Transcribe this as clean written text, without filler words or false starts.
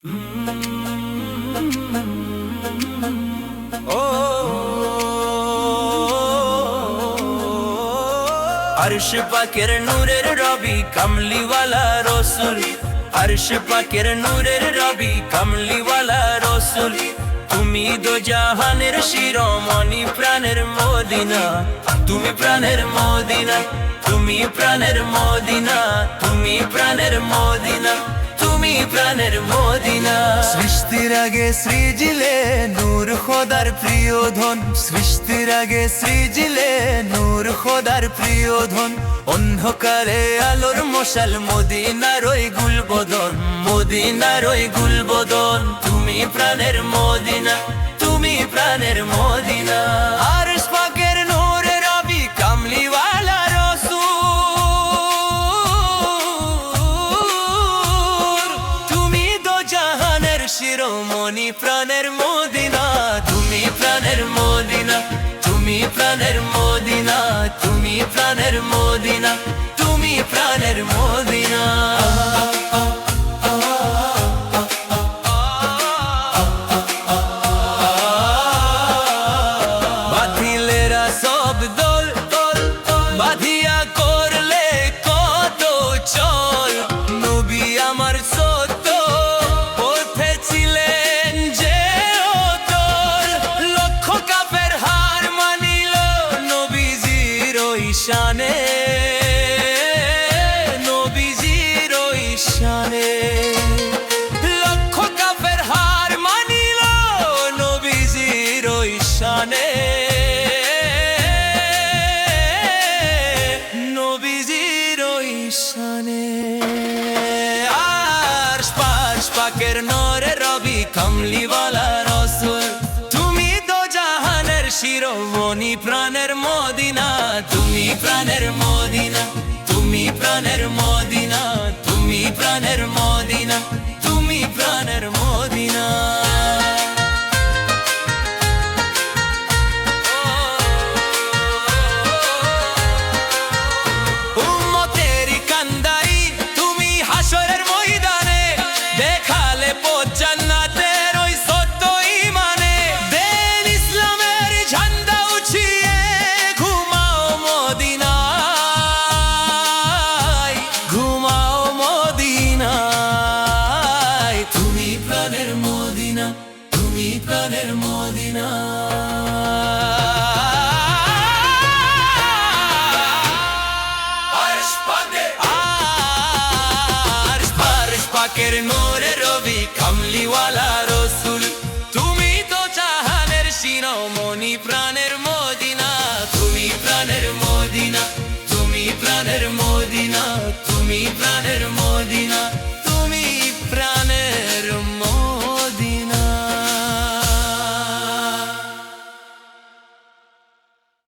আরশ পাকের নূরের রবি কামলিওয়ালা রসুল, আরশ পাকের নূরের রবি কামলিওয়ালা রসুল। তুমি দো জাহানের শিরোমণি, প্রাণের মদিনা, তুমি প্রাণের মদিনা, তুমি প্রাণের মদিনা, তুমি প্রাণের মদিনা, তুমি প্রাণের মদিনা। সৃষ্টির আগে সৃজিলে নূর খোদার প্রিয় ধন, সৃষ্টির আগে সৃজিলে নূর খোদার প্রিয় ধন। অন্ধকারে আলোর মশাল, মদিনার ওই গুলবদন, মদিনার ওই গুলবদন। তুমি প্রাণের মদিনা, তুমি প্রাণের মদিনা। আরশ পাকের নূরে রবি কামলিওয়ালা রসূল, তুমি দো জাহানের শিরোমণি, প্রাণের মদিনা, তুমি প্রাণের মদিনা, তুমি প্রাণের মদিনা, তুমি প্রাণের মদিনা, তুমি প্রাণের মদিনা। বাতিলেরা সব দল দল বাঁধিয়া করলে কত চল, নবী আমার সত্য পথে ছিলেন যে অটল। লক্ষ কাফের হার মানিল নবীজির ওই শানে, নবীজির ওই শানে। লক্ষ কাফের হার মানিল নবীজির ওই শানে, নবীজির ওই শানে। আরশ পাকের নূরে রবি কামলিওয়ালা রসূল, তুমি দো জাহানের শিরোমণি, প্রাণের মদিনা, তুমি প্রাণের মদিনা, তুমি প্রাণের মদিনা, তুমি প্রাণের মদিনা, তুমি প্রাণের মদিনা। উম্মতেরি কান্দারি তুমি হাশরের ময়দানে, দেখালে পথ জান্নাতের ওই সত্য ঈমানে। দেন ইসলামের ঝান্ডা উঠিয়ে ঘুমাও মদিনায়, ঘুমাও মদিনায়। তুমি প্রাণের মদিনা, তুমি প্রাণের মদিনা। আরশ পাকের নূরে রবি কামলিওয়ালা রসূল, তুমি তো জাহানের শিরোমণি, প্রাণের মদিনা, তুমি প্রাণের মদিনা, তুমি প্রাণের মদিনা, তুমি প্রাণের মদিনা,